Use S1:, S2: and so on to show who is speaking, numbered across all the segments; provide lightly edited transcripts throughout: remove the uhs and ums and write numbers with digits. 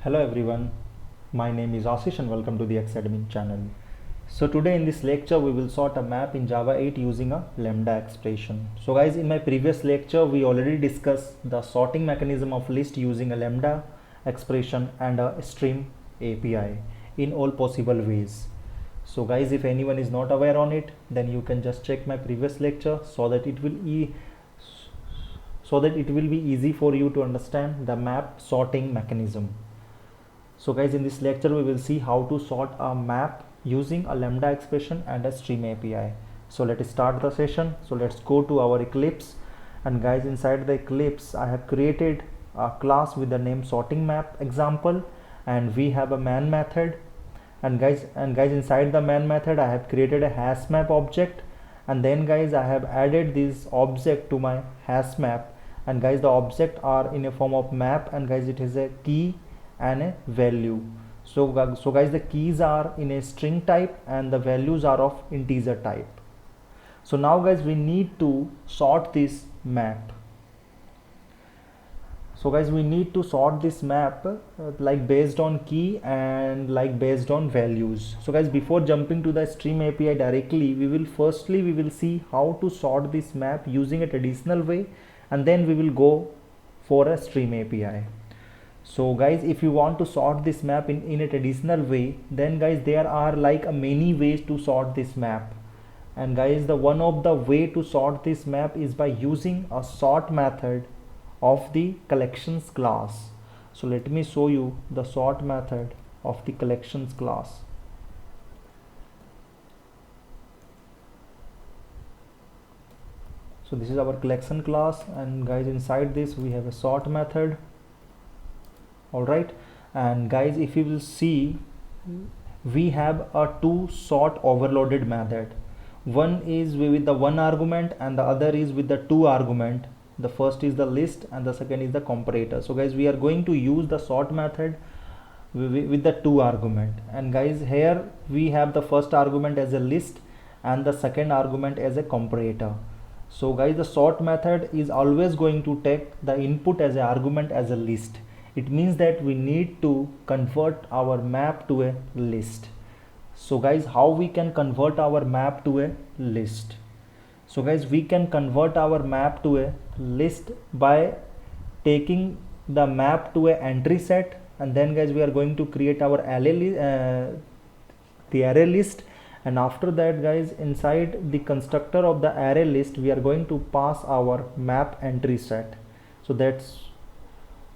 S1: Hello everyone, my name is Ashish and welcome to the Xadmin channel. So today in this lecture we will sort a map in Java 8 using a lambda expression. So guys, in my previous lecture we already discussed the sorting mechanism of list using a lambda expression and a stream API in all possible ways. So guys, if anyone is not aware on it, then you can just check my previous lecture so that it will be easy for you to understand the map sorting mechanism. So guys, in this lecture we will see how to sort a map using a lambda expression and a stream API. So let's start the session. So let's go to our Eclipse, and guys, inside the Eclipse I have created a class with the name sorting map example, and we have a man method, and guys inside the man method I have created a hash map object, and then guys I have added this object to my hash map, and guys the object are in a form of map, and guys it is a key and a value. So guys, the keys are in a string type and the values are of integer type. So now guys, we need to sort this map. So guys, we need to sort this map like based on key and like based on values. So guys, before jumping to the stream API directly, we will see how to sort this map using a traditional way, and then we will go for a stream API. So guys, if you want to sort this map in a traditional way, then guys there are like many ways to sort this map. And guys, the one of the way to sort this map is by using a sort method of the collections class. So let me show you the sort method of the collections class. So this is our collection class, and guys inside this we have a sort method. Alright, and guys, if you will see, we have a two sort overloaded method. One is with the one argument and the other is with the two argument. The first is the list and the second is the comparator. So guys, we are going to use the sort method with the two argument, and guys here we have the first argument as a list and the second argument as a comparator. So guys, the sort method is always going to take the input as an argument as a list. It means that we need to convert our map to a list. So guys, how we can convert our map to a list? So guys, we can convert our map to a list by taking the map to a entry set, and then guys we are going to create our the array list, and after that guys, inside the constructor of the array list we are going to pass our map entry set. So that's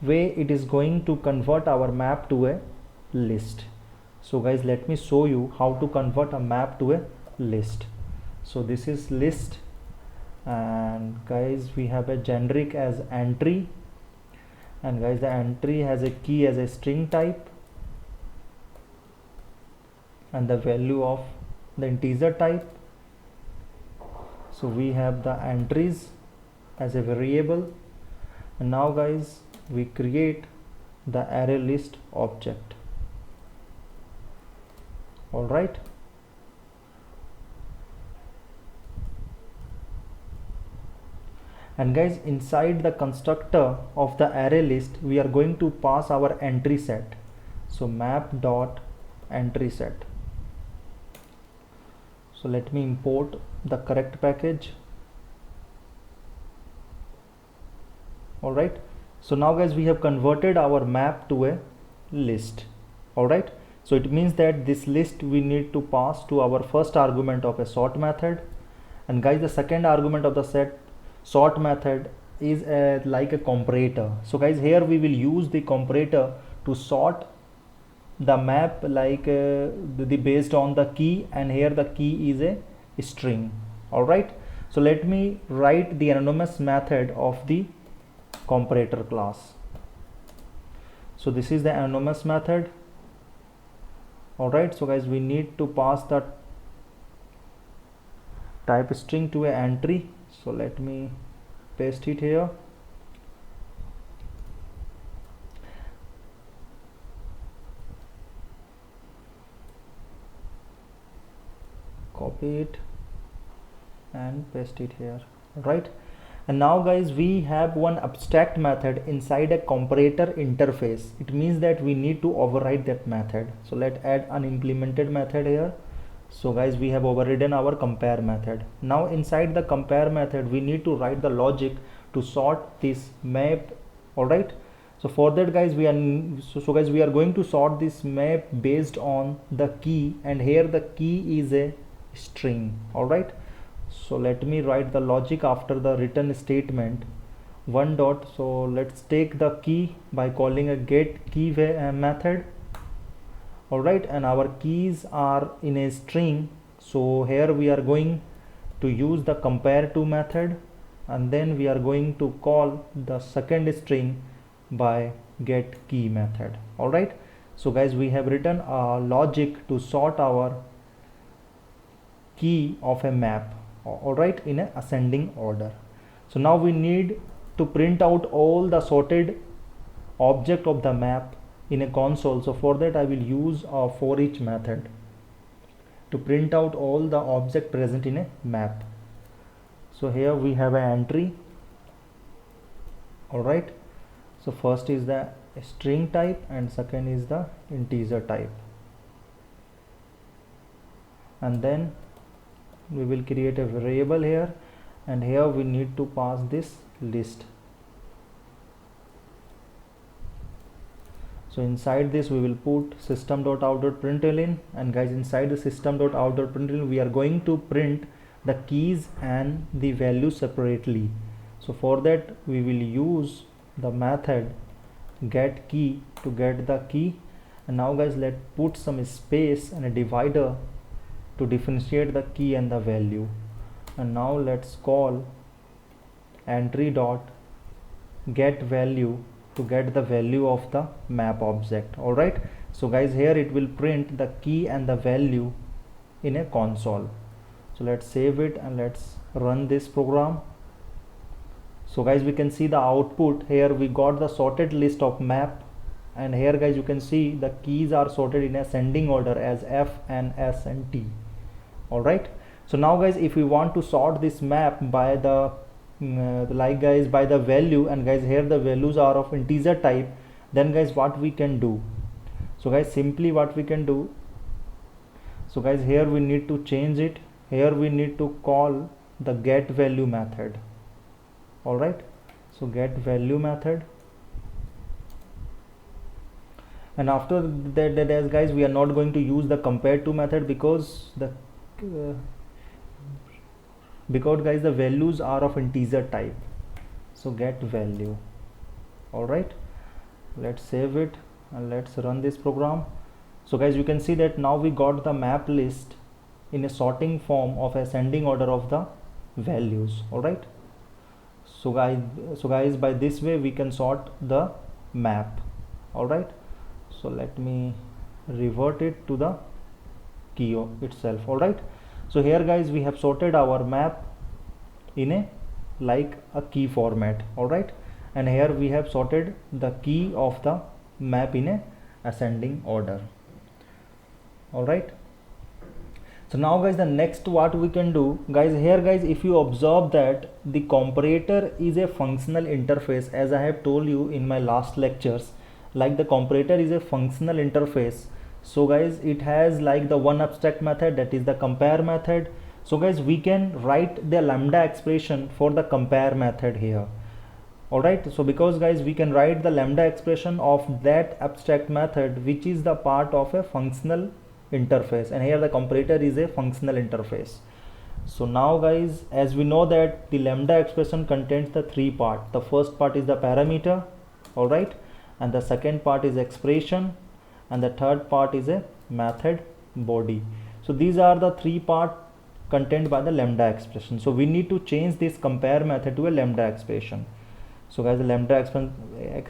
S1: way it is going to convert our map to a list. So guys, let me show you how to convert a map to a list. So this is list, and guys we have a generic as entry, and guys the entry has a key as a string type and the value of the integer type. So we have the entries as a variable, and now guys we create the array list object. All right, and guys inside the constructor of the array list we are going to pass our entry set. So map dot entry set. So let me import the correct package. All right, so now guys we have converted our map to a list. All right, so it means that this list we need to pass to our first argument of a sort method, and guys the second argument of the set sort method is like a comparator. So guys, here we will use the comparator to sort the map like the based on the key, and here the key is a string. All right, so let me write the anonymous method of the comparator class. So this is the anonymous method. All right, so guys we need to pass the type string to a entry. So let me paste it here. Copy it and paste it here. Right, And now guys, we have one abstract method inside a comparator interface. It means that we need to override that method. So let's add an implemented method here. So guys, we have overridden our compare method. Now inside the compare method, we need to write the logic to sort this map. All right. So for that guys, we are going to sort this map based on the key, and here the key is a string. All right. So let me write the logic after the return statement. One dot. So let's take the key by calling a get key method. Alright, and our keys are in a string, so here we are going to use the compare to method, and then we are going to call the second string by get key method. Alright, so guys, we have written a logic to sort our key of a map, alright, in a ascending order. So now we need to print out all the sorted object of the map in a console. So for that I will use a for each method to print out all the object present in a map. So here we have an entry. Alright, so first is the string type and second is the integer type, and then we will create a variable here, and here we need to pass this list. So inside this we will put system.out.println, and guys, inside the system.out.println we are going to print the keys and the value separately. So for that we will use the method get key to get the key. And now guys, let's put some space and a divider to differentiate the key and the value. And now let's call entry dot get value to get the value of the map object. Alright, so guys, here it will print the key and the value in a console. So let's save it and let's run this program. So guys, we can see the output here. We got the sorted list of map, and here guys, you can see the keys are sorted in ascending order as F and S and T. Alright, so now guys, if we want to sort this map by the by the value, and guys, here the values are of integer type, then guys, what we can do? So guys, simply what we can do, so guys, here we need to change it. Here we need to call the get value method. Alright, so get value method, and after that guys, we are not going to use the compare to method because guys, the values are of integer type. So get value. Alright, let's save it and let's run this program. So guys, you can see that now we got the map list in a sorting form of ascending order of the values. Alright, so guys, by this way we can sort the map. Alright, so let me revert it to the key itself. Alright, so here guys, we have sorted our map in a like a key format. Alright, and here we have sorted the key of the map in a ascending order. Alright, so now guys, the next what we can do, guys, here guys, if you observe that the comparator is a functional interface, as I have told you in my last lectures, like the comparator is a functional interface. So guys, it has like the one abstract method, that is the compare method. So guys, we can write the lambda expression for the compare method here. Alright, so because guys, we can write the lambda expression of that abstract method, which is the part of a functional interface, and here the comparator is a functional interface. So now guys, as we know that the lambda expression contains the three parts. The first part is the parameter, alright, and the second part is expression, and the third part is a method body. So these are the three parts contained by the lambda expression. So we need to change this compare method to a lambda expression. So guys, the lambda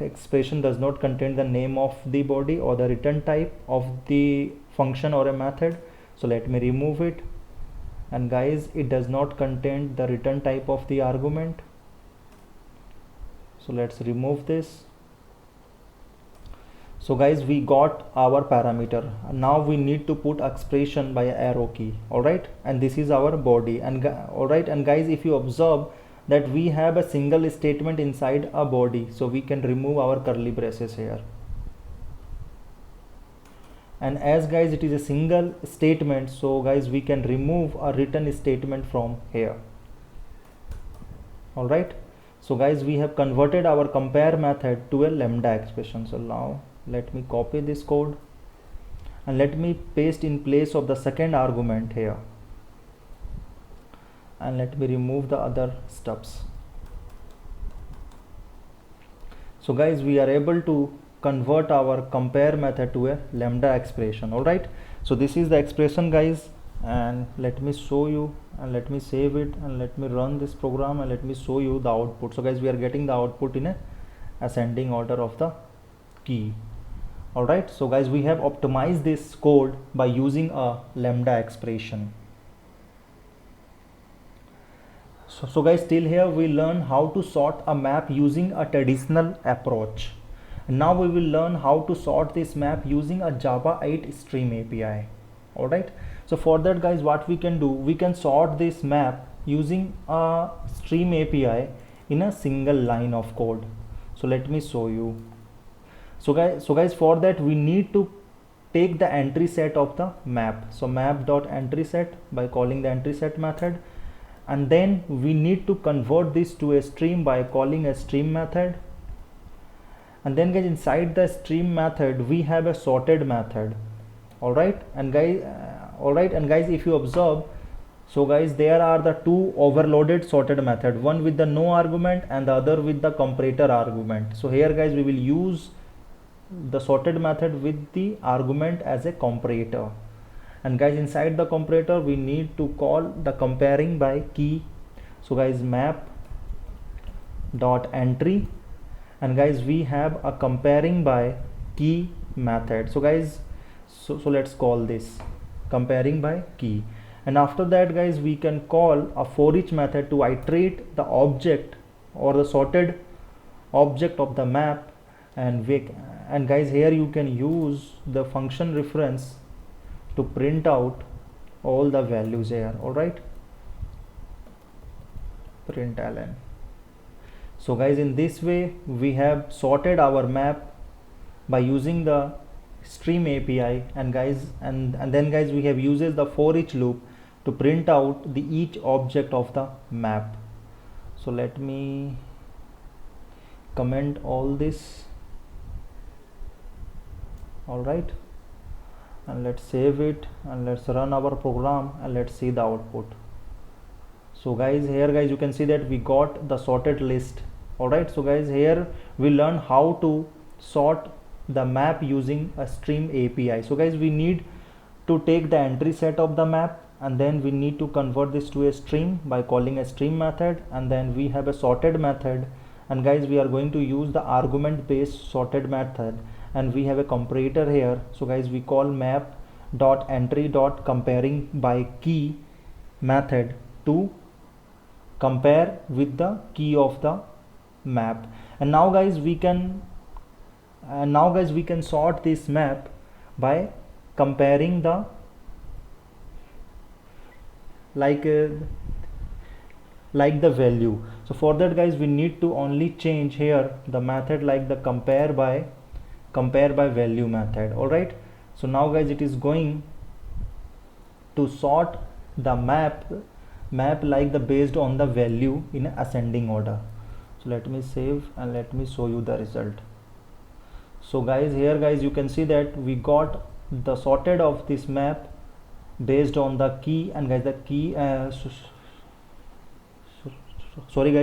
S1: expression does not contain the name of the body or the return type of the function or a method. So let me remove it, and guys, it does not contain the return type of the argument. So let's remove this. So guys, we got our parameter. Now we need to put expression by arrow key. Alright, and this is our body. And alright, and guys, if you observe that we have a single statement inside a body, so we can remove our curly braces here. And as guys it is a single statement, so guys we can remove a written statement from here. All right, so guys we have converted our compare method to a lambda expression. So now let me copy this code and let me paste in place of the second argument here, and let me remove the other stubs. So guys we are able to convert our compare method to a lambda expression. All right, so this is the expression guys, and let me show you, and let me save it, and let me run this program, and let me show you the output. So guys we are getting the output in a ascending order of the key. All right, so guys we have optimized this code by using a lambda expression. So guys, till here we learn how to sort a map using a traditional approach. Now we will learn how to sort this map using a Java 8 Stream API. All right, so for that guys, what we can do, we can sort this map using a Stream API in a single line of code. So let me show you. So guys for that we need to take the entry set of the map. So map.entrySet by calling the entrySet method, and then we need to convert this to a stream by calling a stream method. And then guys inside the stream method we have a sorted method. All right, and guys if you observe, so guys there are the two overloaded sorted method, one with the no argument and the other with the comparator argument. So here guys we will use the sorted method with the argument as a comparator, and guys inside the comparator we need to call the comparing by key. So guys map dot entry, and guys we have a comparing by key method. So guys so let's call this comparing by key, and after that guys we can call a for each method to iterate the object or the sorted object of the map. And guys here you can use the function reference to print out all the values here. All right, println. So guys in this way we have sorted our map by using the stream API, and guys and then guys we have uses the for each loop to print out the each object of the map. So let me comment all this. All right, and let's save it, and let's run our program, and let's see the output. So guys here guys you can see that we got the sorted list. All right, so guys here we learn how to sort the map using a stream API. So guys we need to take the entry set of the map, and then we need to convert this to a stream by calling a stream method, and then we have a sorted method, and guys we are going to use the argument based sorted method, and we have a comparator here. So guys we call map dot entry dot comparing by key method to compare with the key of the map. And now guys we can sort this map by comparing the like the value. So for that guys we need to only change here the method like the compare by value method. All right, so now guys it is going to sort the map like the based on the value in ascending order. So let me save and let me show you the result. So guys here guys you can see that we got the sorted of this map based on the key, and guys the key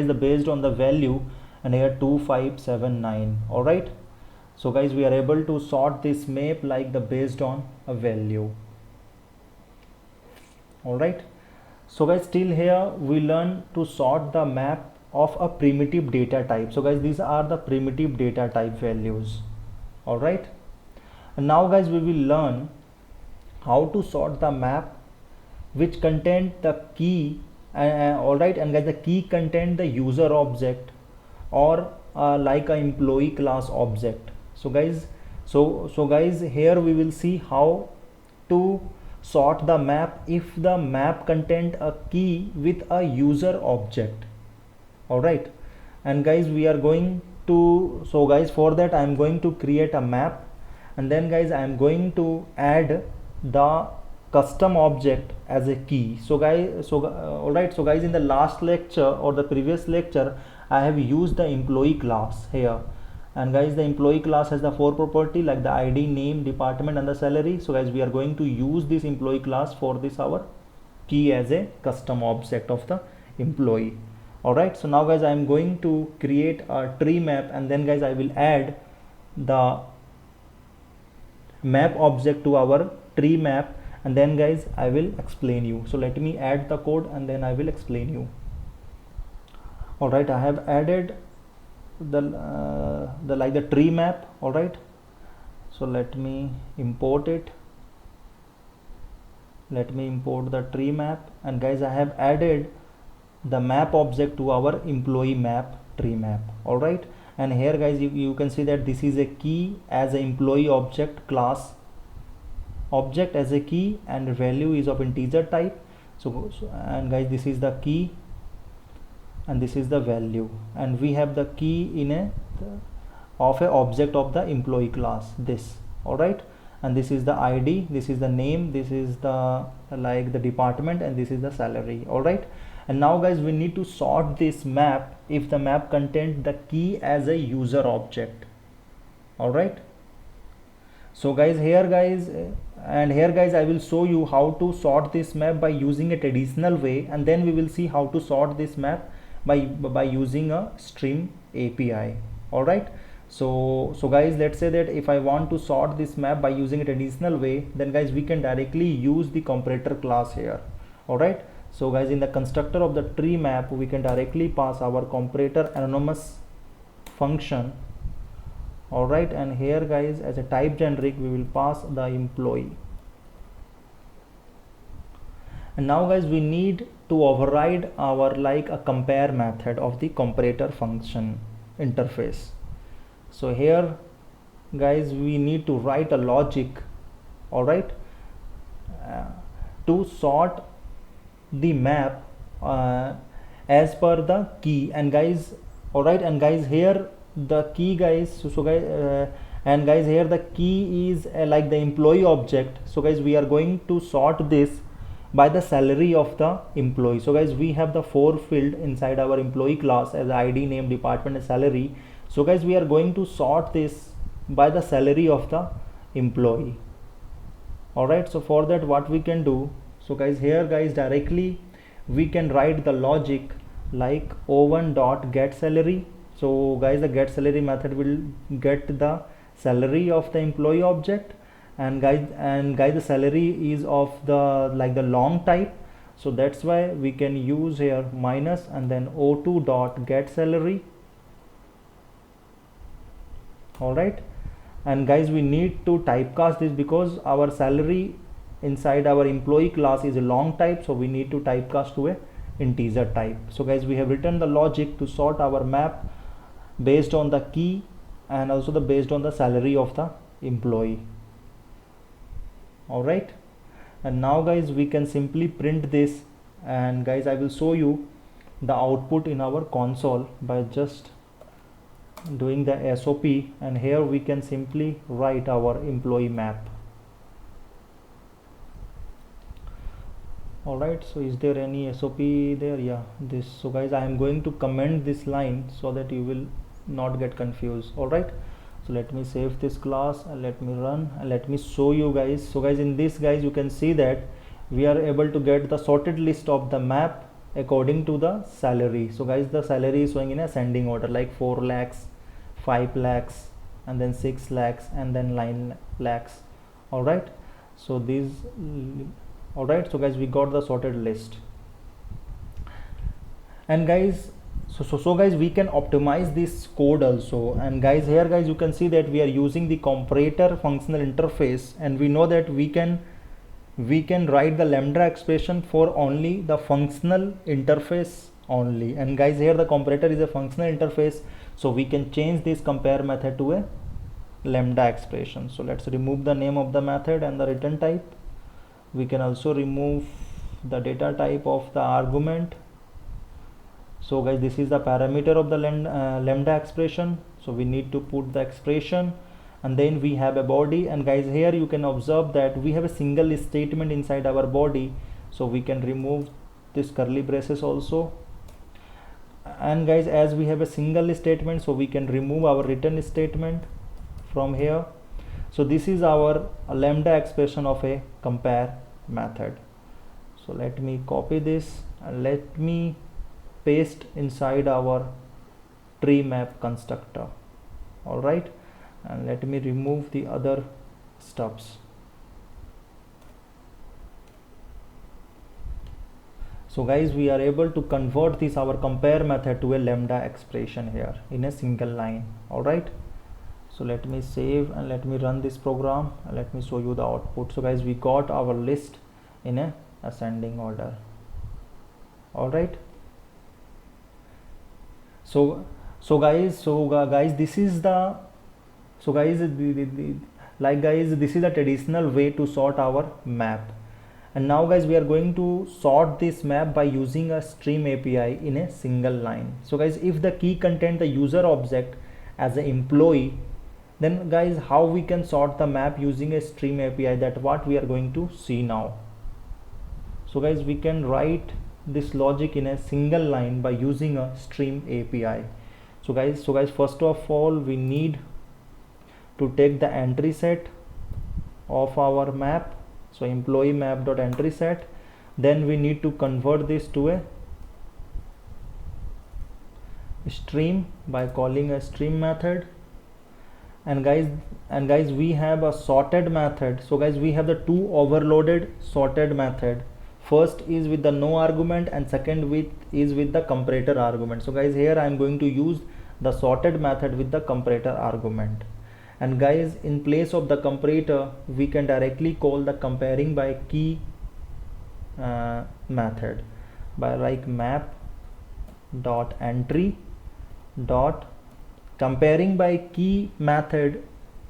S1: the based on the value, and here 2579. all right, so guys we are able to sort this map like the based on a value. All right, so guys till here we learn to sort the map of a primitive data type. So guys these are the primitive data type values. All right, and now guys we will learn how to sort the map which contain the key. All right, and guys the key contain the user object or like a employee class object. So guys here we will see how to sort the map if the map contained a key with a user object. all right. And guys, we are going to, so guys, for that I am going to create a map, and then guys I am going to add the custom object as a key. So guys, all right, so guys, in the last lecture or the previous lecture I have used the employee class here, and guys the employee class has the 4 property like the ID, name, department and the salary. So guys, we are going to use this employee class for this our key as a custom object of the employee. All right, so now guys I am going to create a tree map, and then guys I will add the map object to our tree map, and then guys I will explain you. So let me add the code and then I will explain you. All right, I have added the tree map. All right, so let me import it. Let me import the tree map, and guys I have added the map object to our employee map tree map. All right, and here guys you can see that this is a key as an employee object class object as a key, and value is of integer type. So and guys this is the key and this is the value, and we have the key in a object of the employee class, this. All right, and this is the ID, this is the name, this is the the department, and this is the salary. All right, and now guys we need to sort this map if the map contains the key as a user object. All right, so guys here guys I will show you how to sort this map by using a traditional way, and then we will see how to sort this map by using a stream API. All right, so guys, let's say that if I want to sort this map by using a traditional way, then guys we can directly use the comparator class here. All right, so guys, in the constructor of the tree map we can directly pass our comparator anonymous function. All right, and here guys as a type generic we will pass the employee. And now guys we need to override our a compare method of the comparator function interface. So here guys we need to write a logic, all right, to sort the map as per the key. And guys, all right, and guys here the key guys, and guys here the key is like the employee object. So guys we are going to sort this by the salary of the employee. So guys we have the 4 field inside our employee class as ID, name, department and salary. So guys we are going to sort this by the salary of the employee. All right, so for that what we can do, so guys here guys directly we can write the logic like o1 dot get salary. So guys the get salary method will get the salary of the employee object, and guys the salary is of the the long type. So that's why we can use here minus and then o2 dot get salary. All right, and guys we need to typecast this because our salary inside our employee class is a long type, so we need to typecast to a integer type. So guys we have written the logic to sort our map based on the key and also based on the salary of the employee. All right, and now guys we can simply print this, and guys I will show you the output in our console by just doing the SOP, and here we can simply write our employee map. All right, so is there any SOP there? Yeah, this. So guys I am going to comment this line so that you will not get confused. All right, so let me save this class and let me run and let me show you guys. So guys in this guys you can see that we are able to get the sorted list of the map according to the salary. So guys the salary is showing in ascending order like 4 lakhs, 5 lakhs and then 6 lakhs and then 9 lakhs. All right, so these, all right, so guys we got the sorted list. And guys so guys we can optimize this code also. And guys here guys you can see that we are using the comparator functional interface, and we know that we can write the lambda expression for only the functional interface only. And guys here the comparator is a functional interface, so we can change this compare method to a lambda expression. So let's remove the name of the method and the return type. We can also remove the data type of the argument, So guys, this is the parameter of the lambda expression, so we need to put the expression, and then we have a body. And guys, here you can observe that we have a single statement inside our body, so we can remove this curly braces also. And guys, as we have a single statement, so we can remove our return statement from here. So this is our lambda expression of a compare method. So let me copy this and let me paste inside our tree map constructor. All right, and let me remove the other stubs. So guys, we are able to convert this our compare method to a lambda expression here in a single line. All right, so let me save and let me run this program and let me show you the output. So guys, we got our list in a ascending order. All right, so guys, this is the this is the traditional way to sort our map. And now guys, we are going to sort this map by using a stream API in a single line. So guys, if the key contain the user object as an employee, then guys, how we can sort the map using a stream API, that what we are going to see now. So guys, we can write this logic in a single line by using a stream API. So guys, first of all, we need to take the entry set of our map. So employee map dot entry set. Then we need to convert this to a stream by calling a stream method. And guys, we have a sorted method. So guys, we have the two overloaded sorted method. First is with the no argument and second is with the comparator argument. So guys, here I am going to use the sorted method with the comparator argument. And guys, in place of the comparator, we can directly call the comparing by key method by like map dot entry dot comparing by key method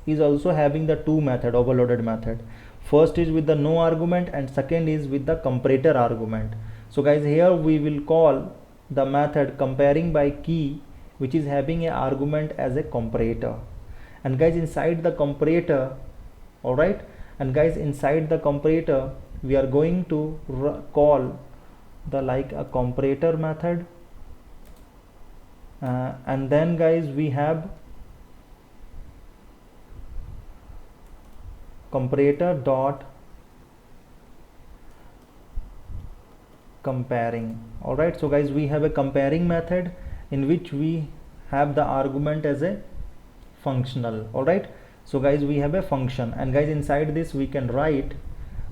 S1: is also having the two method overloaded method. First is with the no argument and second is with the comparator argument. So guys, here we will call the method comparing by key, which is having an argument as a comparator. And guys, inside the comparator, all right, and guys, inside the comparator, we are going to call the like a comparator method, and then guys, we have comparator dot comparing. All right, so guys, we have a comparing method in which we have the argument as a functional. All right, so guys, we have a function, and guys, inside this we can write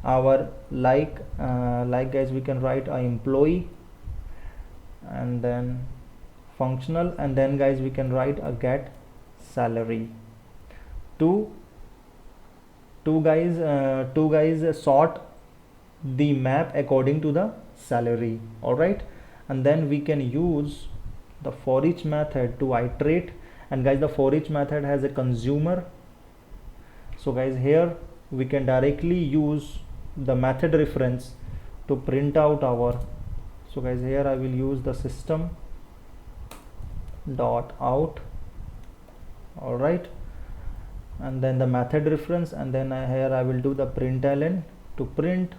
S1: our guys, we can write a employee and then functional, and then guys, we can write a get salary to guys sort the map according to the salary. All right, and then we can use the for each method to iterate. And guys, the for each method has a consumer. So guys, here we can directly use the method reference to print out our. So guys, here I will use the system dot out. All right, and then the method reference, and then here I will do the println to print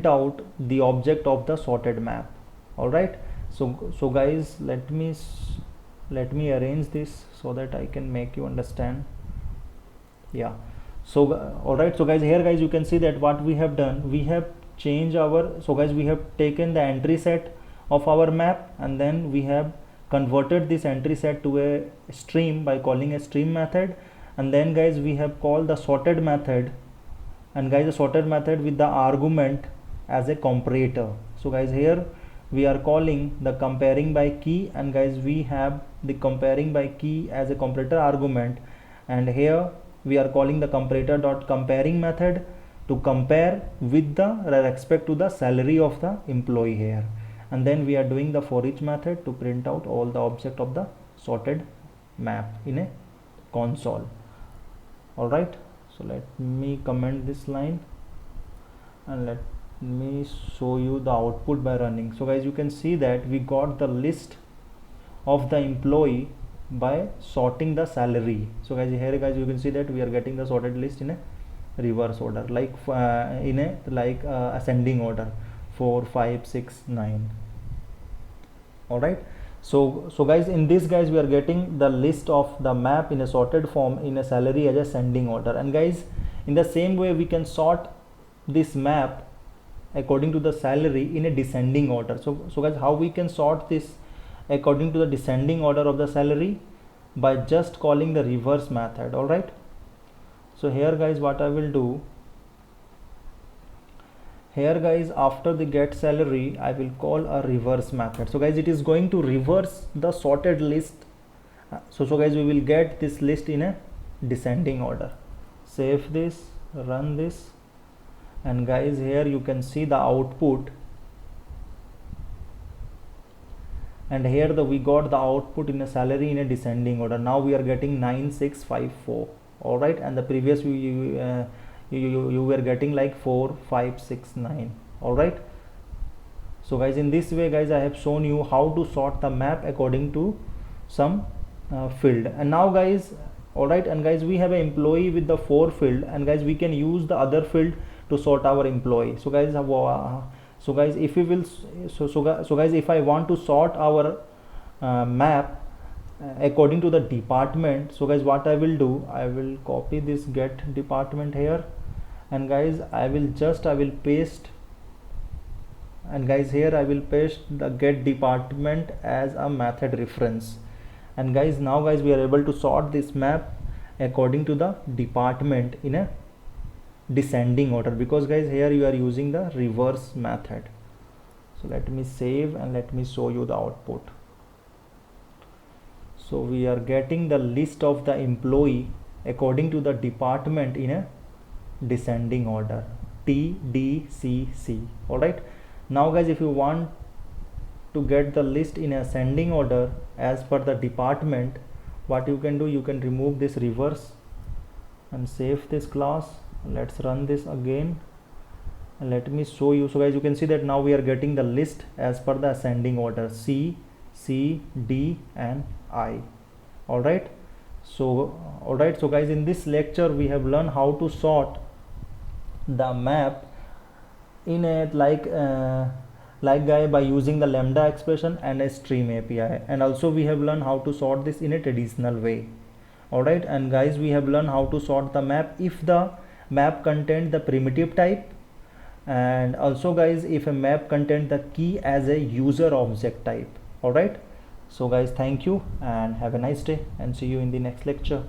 S1: out the object of the sorted map. All right, so guys, let me arrange this so that I can make you understand. Yeah, so all right, so guys, here guys, you can see that what we have done, we have changed our, so guys, we have taken the entry set of our map and then we have converted this entry set to a stream by calling a stream method. And then guys, we have called the sorted method, and guys, the sorted method with the argument as a comparator. So guys, here we are calling the comparing by key, and guys, we have the comparing by key as a comparator argument, and here we are calling the comparator dot comparing method to compare with the respect to the salary of the employee here. And then we are doing the for each method to print out all the object of the sorted map in a console. All right, so let me comment this line and me show you the output by running. So guys, you can see that we got the list of the employee by sorting the salary. So guys, here guys, you can see that we are getting the sorted list in a reverse order, like in a ascending order, 4 5 6 9. All right. So guys, in this guys, we are getting the list of the map in a sorted form in a salary as ascending order. And guys, in the same way, we can sort this map according to the salary in a descending order. So guys, how we can sort this according to the descending order of the salary? By just calling the reverse method. All right. So here guys, what I will do, here guys, after the get salary, I will call a reverse method. So guys, it is going to reverse the sorted list. So guys, we will get this list in a descending order. Save this, run this, and guys, here you can see the output, and here we got the output in a salary in a descending order. Now we are getting 9654. All right, and the previous you were getting like 4 5 6 9. All right. So guys, in this way guys, I have shown you how to sort the map according to some field. And now guys, all right, and guys, we have an employee with the 4 field, and guys, we can use the other field to sort our employee. So guys, so guys, if we will so guys, if I want to sort our map according to the department, so guys, what I will do, I will copy this get department here, and guys, I will paste, and guys, here I will paste the get department as a method reference. And guys, now guys, we are able to sort this map according to the department in a descending order, because guys, here you are using the reverse method. So let me save and let me show you the output. So we are getting the list of the employee according to the department in a descending order, TDCC. All right. Now guys, if you want to get the list in ascending order as per the department, what you can do, you can remove this reverse and save this class. Let's run this again and let me show you. So guys, you can see that now we are getting the list as per the ascending order, C, D and I. All right. So so guys, in this lecture we have learned how to sort the map in a by using the lambda expression and a stream API, and also we have learned how to sort this in a traditional way. All right, and guys, we have learned how to sort the map if the map contains the primitive type, and also guys, if a map contains the key as a user object type. All right. So guys, thank you and have a nice day, and see you in the next lecture.